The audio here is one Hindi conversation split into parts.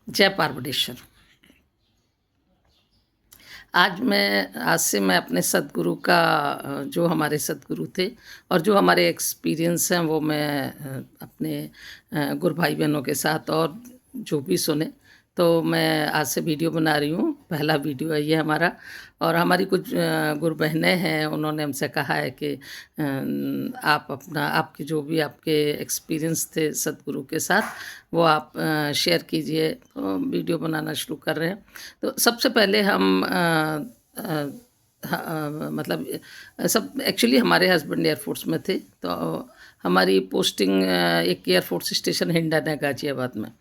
जय पार्वडेश्वर। आज से मैं अपने सदगुरु का जो हमारे सदगुरु थे और जो हमारे एक्सपीरियंस हैं वो मैं अपने गुरु भाई बहनों के साथ और जो भी सुने, तो मैं आज से वीडियो बना रही हूँ। पहला वीडियो है ये हमारा। और हमारी कुछ गुरु बहनें हैं, उन्होंने हमसे कहा है कि आप अपना आपके जो भी आपके एक्सपीरियंस थे सदगुरु के साथ वो आप शेयर कीजिए। तो वीडियो बनाना शुरू कर रहे हैं। तो सबसे पहले हम मतलब सब एक्चुअली हमारे हस्बैंड एयरफोर्स में थे, तो हमारी पोस्टिंग एक एयरफोर्स स्टेशन हिंडन है गाजियाबाद में,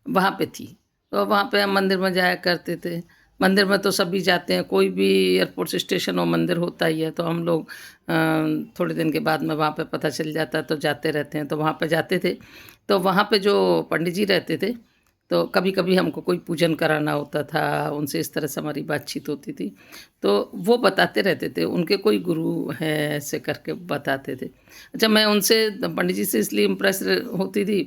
वहाँ पे थी। तो वहाँ पे हम मंदिर में जाया करते थे। मंदिर में तो सभी जाते हैं, कोई भी एयरपोर्ट स्टेशन हो मंदिर होता ही है। तो हम लोग थोड़े दिन के बाद में वहाँ पे पता चल जाता है तो जाते रहते हैं, तो वहाँ पे जाते थे। तो वहाँ पे जो पंडित जी रहते थे, तो कभी कभी हमको कोई पूजन कराना होता था, उनसे इस तरह से हमारी बातचीत होती थी। तो वो बताते रहते थे, उनके कोई गुरु हैं ऐसे करके बताते थे। अच्छा, मैं उनसे पंडित जी से इसलिए इम्प्रेस होती थी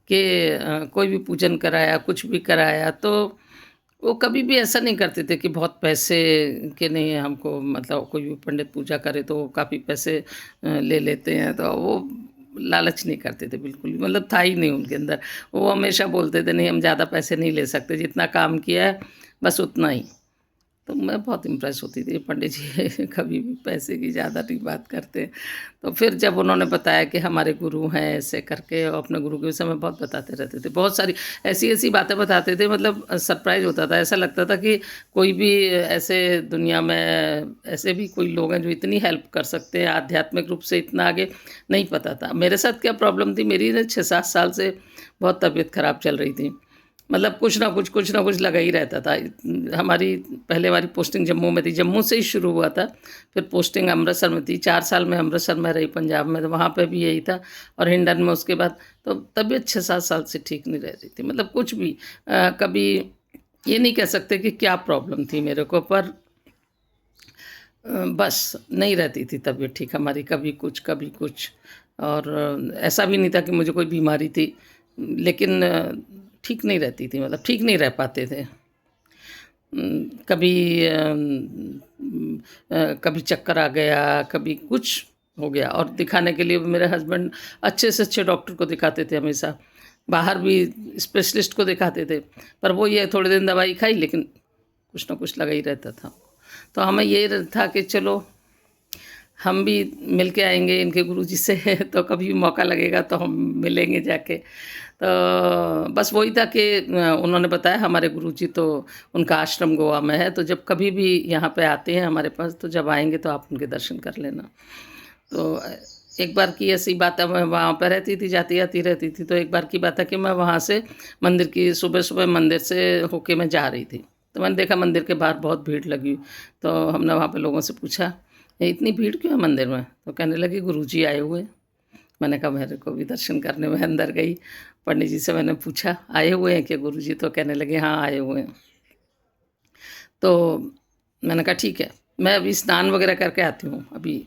कि कोई भी पूजन कराया, कुछ भी कराया, तो वो कभी भी ऐसा नहीं करते थे कि बहुत पैसे के नहीं हमको, मतलब कोई भी पंडित पूजा करे तो काफ़ी पैसे ले लेते हैं, तो वो लालच नहीं करते थे बिल्कुल भी, मतलब था ही नहीं उनके अंदर। वो हमेशा बोलते थे नहीं, हम ज़्यादा पैसे नहीं ले सकते, जितना काम किया है बस उतना ही। तो मैं बहुत इम्प्रेस होती थी, पंडित जी कभी भी पैसे की ज़्यादा नहीं बात करते। तो फिर जब उन्होंने बताया कि हमारे गुरु हैं ऐसे करके, और अपने गुरु के विषय में बहुत बताते रहते थे, बहुत सारी ऐसी ऐसी बातें बताते थे, मतलब सरप्राइज होता था। ऐसा लगता था कि कोई भी ऐसे दुनिया में ऐसे भी कोई लोग हैं जो इतनी हेल्प कर सकते हैं आध्यात्मिक रूप से, इतना आगे नहीं पता था। मेरे साथ क्या प्रॉब्लम थी, मेरी ना 6-7 साल से बहुत तबीयत ख़राब चल रही थी। मतलब कुछ ना कुछ लगा ही रहता था। हमारी पहले हमारी पोस्टिंग जम्मू में थी, जम्मू से ही शुरू हुआ था। फिर पोस्टिंग अमृतसर में थी, 4 साल मैं अमृतसर में रही पंजाब में, तो वहाँ पे भी यही था। और हिंडन में उसके बाद तो तबीयत 6-7 साल से ठीक नहीं रह रही थी, मतलब कुछ भी कभी ये नहीं कह सकते कि क्या प्रॉब्लम थी मेरे को, पर बस नहीं रहती थी तबीयत ठीक हमारी, कभी कुछ कभी कुछ। और ऐसा भी नहीं था कि मुझे कोई बीमारी थी, लेकिन ठीक नहीं रहती थी, मतलब ठीक नहीं रह पाते थे। कभी कभी चक्कर आ गया, कभी कुछ हो गया। और दिखाने के लिए मेरे हस्बैंड अच्छे से अच्छे डॉक्टर को दिखाते थे हमेशा, बाहर भी स्पेशलिस्ट को दिखाते थे, पर वो ये थोड़े दिन दवाई खाई, लेकिन कुछ ना कुछ लगा ही रहता था। तो हमें ये था कि चलो हम भी मिल के आएंगे इनके गुरुजी से तो कभी भी मौका लगेगा तो हम मिलेंगे जाके। तो बस वही था कि उन्होंने बताया हमारे गुरुजी तो उनका आश्रम गोवा में है, तो जब कभी भी यहाँ पे आते हैं हमारे पास, तो जब आएंगे तो आप उनके दर्शन कर लेना। तो एक बार की ऐसी बात है, मैं वहाँ पर रहती थी, जाती आती रहती थी। तो एक बार की बात है कि मैं वहाँ से मंदिर की सुबह सुबह मंदिर से होके मैं जा रही थी। तो मैंने देखा मंदिर के बाहर बहुत भीड़ लगी। तो हमने वहाँ पे लोगों से पूछा, ये इतनी भीड़ क्यों है मंदिर में? तो कहने लगे गुरुजी आए हुए हैं। मैंने कहा मेरे को भी दर्शन करने में अंदर गई। पंडित जी से मैंने पूछा, आए हुए हैं क्या गुरुजी? तो कहने लगे हाँ आए हुए हैं। तो मैंने कहा ठीक है, मैं अभी स्नान वगैरह करके आती हूँ अभी।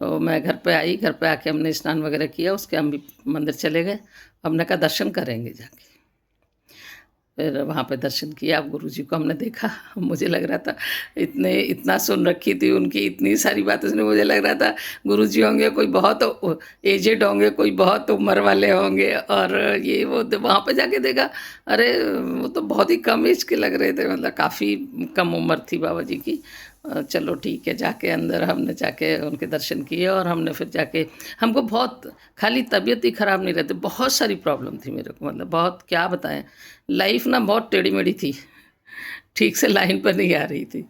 तो मैं घर पे आई, घर पे आके हमने स्नान वगैरह किया, उसके हम भी मंदिर चले गए। हमने कहा दर्शन करेंगे जाके। फिर वहाँ पे दर्शन किया, अब गुरुजी को हमने देखा। मुझे लग रहा था इतना सुन रखी थी उनकी, इतनी सारी बातें सुनी, मुझे लग रहा था गुरुजी होंगे कोई बहुत एजेड होंगे, कोई बहुत उम्र वाले होंगे। और ये वो तो वहाँ पे जाके देखा, अरे वो तो बहुत ही कम एज के लग रहे थे, मतलब काफ़ी कम उम्र थी बाबा जी की। चलो ठीक है, जाके अंदर हमने जाके उनके दर्शन किए। और हमने फिर जाके, हमको बहुत खाली तबीयत ही ख़राब नहीं रहती, बहुत सारी प्रॉब्लम थी मेरे को, मतलब बहुत क्या बताएं। लाइफ ना बहुत टेढ़ी मेढ़ी थी, ठीक से लाइन पर नहीं आ रही थी।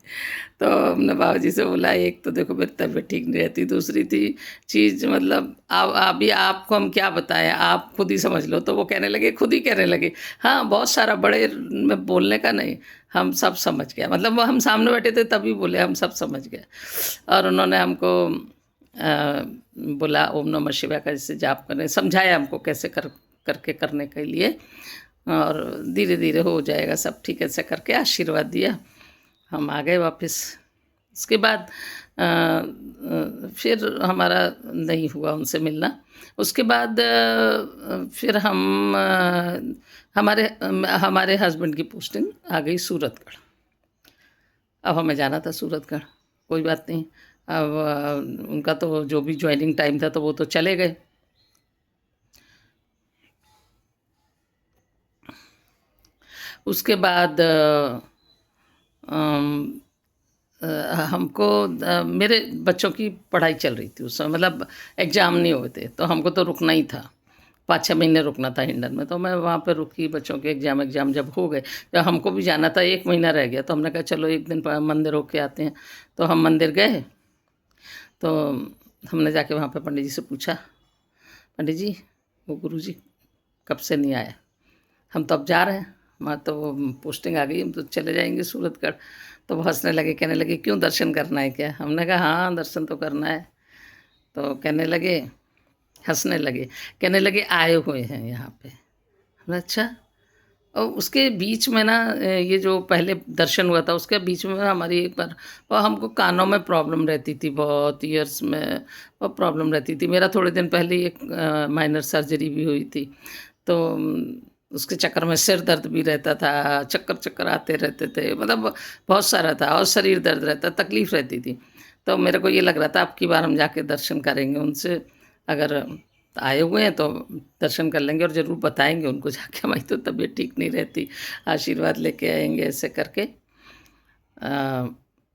तो हमने बाबा जी से बोला, एक तो देखो मेरी तबीयत ठीक नहीं रहती, दूसरी थी चीज़, मतलब आप अभी आपको हम क्या बताएं, आप खुद ही समझ लो। तो वो कहने लगे, खुद ही कहने लगे, हाँ बहुत सारा, बड़े में बोलने का नहीं, हम सब समझ गया। मतलब वो हम सामने बैठे थे तभी बोले, हम सब समझ गए। और उन्होंने हमको बोला ओम नमः शिवाय का जैसे जाप करने, समझाया हमको कैसे करके करने के लिए। और धीरे धीरे हो जाएगा सब ठीक, ऐसे करके आशीर्वाद दिया। हम आ गए वापस। उसके बाद फिर हमारा नहीं हुआ उनसे मिलना। उसके बाद फिर हमारे हस्बैंड की पोस्टिंग आ गई सूरतगढ़। अब हमें जाना था सूरतगढ़, कोई बात नहीं। अब उनका तो जो भी जॉइनिंग टाइम था तो वो तो चले गए। उसके बाद अम, हमको मेरे बच्चों की पढ़ाई चल रही थी उस समय, मतलब एग्ज़ाम नहीं हुए थे, तो हमको तो रुकना ही था। 5-6 महीने रुकना था हिंडन में, तो मैं वहाँ पे रुकी। बच्चों के एग्ज़ाम जब हो गए, जब हमको भी जाना था, 1 महीना रह गया, तो हमने कहा चलो एक दिन मंदिर होके आते हैं। तो हम मंदिर गए, तो हमने जाके वहाँ पे पंडित जी से पूछा, पंडित जी वो गुरुजी कब से नहीं आया, हम तो अब जा रहे हैं, हमारा तो वो पोस्टिंग आ गई, हम तो चले जाएंगे सूरतगढ़। तो वो हंसने लगे, कहने लगे क्यों, दर्शन करना है क्या? हमने कहा हाँ दर्शन तो करना है। तो कहने लगे, हंसने लगे, कहने लगे आए हुए हैं यहाँ पे। हमने अच्छा। और उसके बीच में ना ये जो पहले दर्शन हुआ था उसके बीच में हमारी एक बार और हमको कानों में प्रॉब्लम रहती थी, बहुत ईयर्स में बहुत प्रॉब्लम रहती थी। मेरा थोड़े दिन पहले ही एक माइनर सर्जरी भी हुई थी, तो उसके चक्कर में सिर दर्द भी रहता था, चक्कर चक्कर आते रहते थे, मतलब बहुत सारा था, और शरीर दर्द रहता, तकलीफ़ रहती थी। तो मेरे को ये लग रहा था अब की बार हम जाके दर्शन करेंगे उनसे, अगर आए हुए हैं तो दर्शन कर लेंगे और ज़रूर बताएंगे उनको जाके हमारी तो तबीयत ठीक नहीं रहती, आशीर्वाद लेके आएंगे ऐसे करके।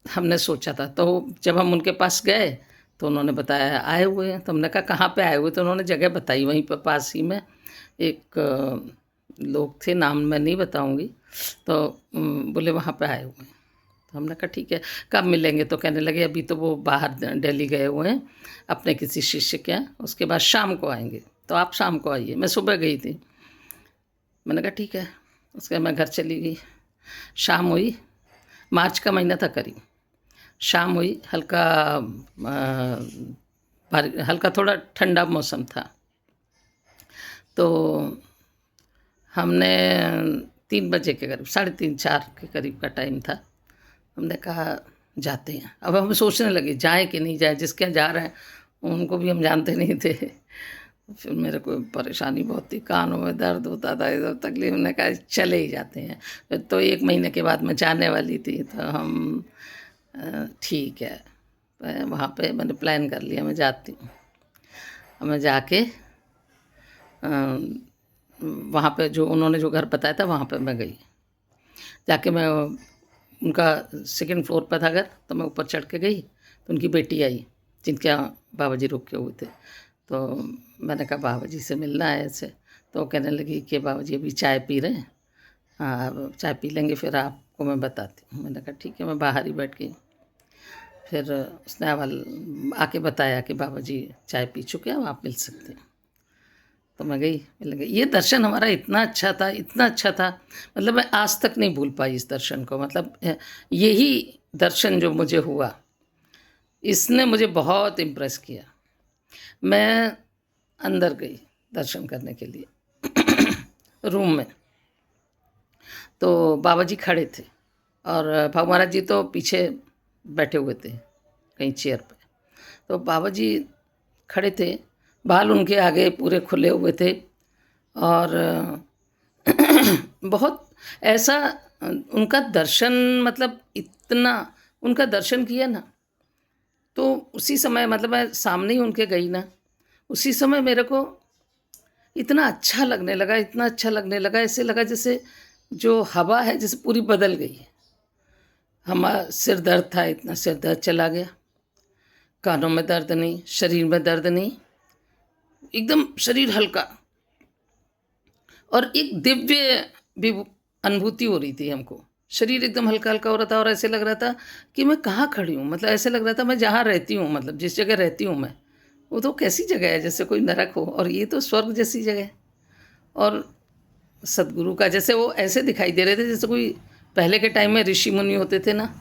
हमने सोचा था। तो जब हम उनके पास गए तो उन्होंने बताया आए हुए हैं, तो हमने कहा कहाँ पे आए हुए? तो उन्होंने जगह बताई, वहीं पर पास ही में एक लोग थे, नाम मैं नहीं बताऊंगी। तो बोले वहाँ पे आए हुए हैं। तो हमने कहा ठीक है, कब मिलेंगे? तो कहने लगे अभी तो वो बाहर दिल्ली गए हुए हैं अपने किसी शिष्य के यहाँ, उसके बाद शाम को आएंगे, तो आप शाम को आइए। मैं सुबह गई थी, मैंने कहा ठीक है। उसके बाद मैं घर चली गई। शाम हुई, मार्च का महीना था करीब, शाम हुई, हल्का थोड़ा ठंडा मौसम था। तो हमने 3 बजे के करीब, 3:30-4 के करीब का टाइम था, हमने कहा जाते हैं। अब हम सोचने लगे जाएँ कि नहीं जाएँ, जिसके यहाँ जा रहे हैं उनको भी हम जानते नहीं थे। फिर मेरे को परेशानी बहुत थी, कानों में दर्द होता था, इधर तकलीफ, हमने कहा चले ही जाते हैं। फिर तो 1 महीने के बाद मैं जाने वाली थी, तो हम ठीक है, वहाँ पे मैंने प्लान कर लिया मैं जाती हूँ। मैं जाके वहाँ पे जो उन्होंने जो घर बताया था वहाँ पे मैं गई। जाके मैं उनका सेकंड फ्लोर पर था घर, तो मैं ऊपर चढ़ के गई, तो उनकी बेटी आई जिनके यहाँ बाबा जी रुके हुए थे। तो मैंने कहा बाबा जी से मिलना है ऐसे। तो वो कहने लगी कि बाबा जी अभी चाय पी रहे हैं, हाँ अब चाय पी लेंगे फिर आपको मैं बताती हूँ। मैंने कहा ठीक है, मैं बाहर ही बैठ गई। फिर उसने आके बताया कि बाबा जी चाय पी चुके हैं, आप मिल सकते हैं। तो मैं गई, मिल गई। ये दर्शन हमारा इतना अच्छा था, इतना अच्छा था, मतलब मैं आज तक नहीं भूल पाई इस दर्शन को। मतलब यही दर्शन जो मुझे हुआ, इसने मुझे बहुत इम्प्रेस किया। मैं अंदर गई दर्शन करने के लिए रूम में, तो बाबा जी खड़े थे और भाऊ महाराज जी तो पीछे बैठे हुए थे कहीं चेयर पे। तो बाबा जी खड़े थे, बाल उनके आगे पूरे खुले हुए थे, और बहुत ऐसा उनका दर्शन, मतलब इतना उनका दर्शन किया ना, तो उसी समय मतलब मैं सामने ही उनके गई ना, उसी समय मेरे को इतना अच्छा लगने लगा, इतना अच्छा लगने लगा, ऐसे लगा जैसे जो हवा है जैसे पूरी बदल गई है। हमारा सिर दर्द था, इतना सिर दर्द चला गया, कानों में दर्द नहीं, शरीर में दर्द नहीं, एकदम शरीर हल्का, और एक दिव्य भी अनुभूति हो रही थी हमको। शरीर एकदम हल्का हल्का हो रहा था, और ऐसे लग रहा था कि मैं कहाँ खड़ी हूँ, मतलब ऐसे लग रहा था मैं जहाँ रहती हूँ, मतलब जिस जगह रहती हूँ मैं, वो तो कैसी जगह है, जैसे कोई नरक हो, और ये तो स्वर्ग जैसी जगह है। और सदगुरु का जैसे वो ऐसे दिखाई दे रहे थे जैसे कोई पहले के टाइम में ऋषि मुनि होते थे ना,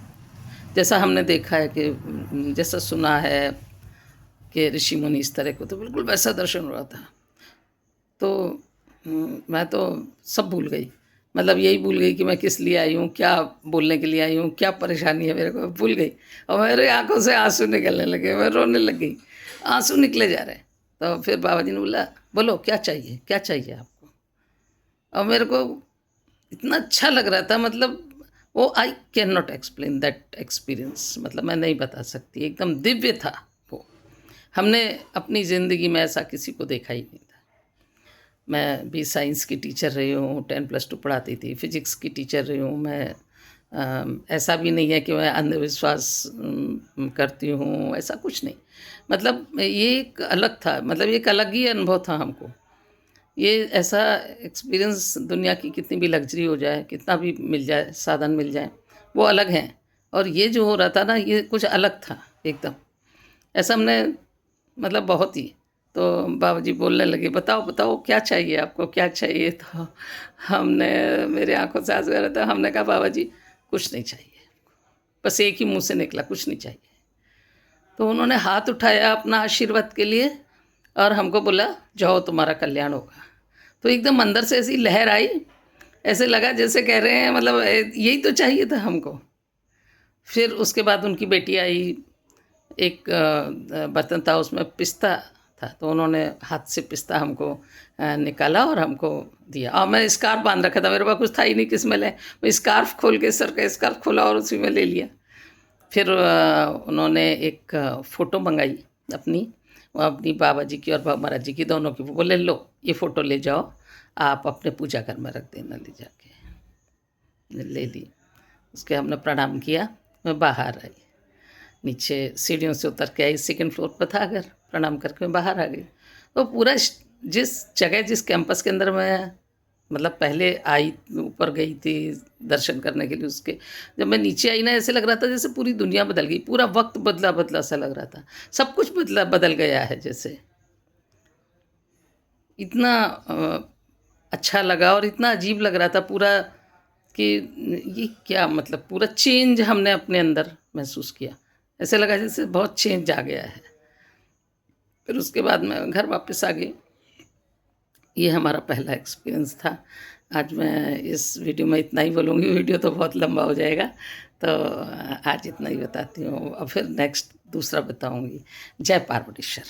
जैसा हमने देखा है कि जैसा सुना है कि ऋषि मुनि इस तरह को, तो बिल्कुल वैसा दर्शन हो रहा था। तो मैं तो सब भूल गई, मतलब यही भूल गई कि मैं किस लिए आई हूँ, क्या बोलने के लिए आई हूँ, क्या परेशानी है मेरे को, भूल गई। और मेरे आंखों से आंसू निकलने लगे, मैं रोने लग गई, आंसू निकले जा रहे। तो फिर बाबा जी ने बोला, बोलो क्या चाहिए, क्या चाहिए आपको। और मेरे को इतना अच्छा लग रहा था, मतलब वो I can not explain that experience, मतलब मैं नहीं बता सकती, एकदम दिव्य था वो। हमने अपनी ज़िंदगी में ऐसा किसी को देखा ही नहीं था। मैं भी साइंस की टीचर रही हूँ, 10+2 पढ़ाती थी, फिजिक्स की टीचर रही हूँ मैं। ऐसा भी नहीं है कि मैं अंधविश्वास करती हूँ, ऐसा कुछ नहीं। मतलब ये एक अलग था, मतलब एक अलग ही अनुभव था हमको। ये ऐसा एक्सपीरियंस, दुनिया की कितनी भी लग्जरी हो जाए, कितना भी मिल जाए, साधन मिल जाए, वो अलग हैं। और ये जो हो रहा था ना, ये कुछ अलग था एकदम। ऐसा हमने, मतलब बहुत ही। तो बाबा जी बोलने लगे, बताओ बताओ क्या चाहिए आपको, क्या चाहिए। तो हमने, मेरे आंखों से आंसू आ रहा था, हमने कहा बाबा जी कुछ नहीं चाहिए। बस एक ही मुंह से निकला, कुछ नहीं चाहिए। तो उन्होंने हाथ उठाया अपना आशीर्वाद के लिए और हमको बोला, जाओ तुम्हारा कल्याण होगा। तो एकदम अंदर से ऐसी लहर आई, ऐसे लगा जैसे कह रहे हैं, मतलब यही तो चाहिए था हमको। फिर उसके बाद उनकी बेटी आई, एक बर्तन था उसमें पिस्ता था, तो उन्होंने हाथ से पिस्ता हमको निकाला और हमको दिया। और मैं स्कार्फ बांध रखा था, मेरे पास कुछ था ही नहीं, किस में ले। मैं स्कार्फ खोल के, सर का स्कार्फ खोला और उसी में ले लिया। फिर उन्होंने एक फ़ोटो मंगाई अपनी, वो अपनी बाबा जी की और महाराज जी की, दोनों की। वो बोले, लो ये फ़ोटो ले जाओ, आप अपने पूजा घर में रख देना, ले जाके। ले ली, उसके हमने प्रणाम किया, मैं बाहर आई। नीचे सीढ़ियों से उतर के आई, सेकंड फ्लोर पर था घर, प्रणाम करके मैं बाहर आ गई। तो पूरा जिस जगह, जिस कैंपस के अंदर मैं, मतलब पहले आई, ऊपर गई थी दर्शन करने के लिए, उसके जब मैं नीचे आई ना, ऐसे लग रहा था जैसे पूरी दुनिया बदल गई, पूरा वक्त बदला बदला सा लग रहा था, सब कुछ बदल गया है जैसे। इतना अच्छा लगा और इतना अजीब लग रहा था पूरा, कि ये क्या, मतलब पूरा चेंज हमने अपने अंदर महसूस किया। ऐसे लगा जैसे बहुत चेंज आ गया है। फिर उसके बाद मैं घर वापस आ गई। ये हमारा पहला एक्सपीरियंस था। आज मैं इस वीडियो में इतना ही बोलूँगी, वीडियो तो बहुत लंबा हो जाएगा। तो आज इतना ही बताती हूँ, और फिर नेक्स्ट दूसरा बताऊँगी। जय पार्वतीश्वर।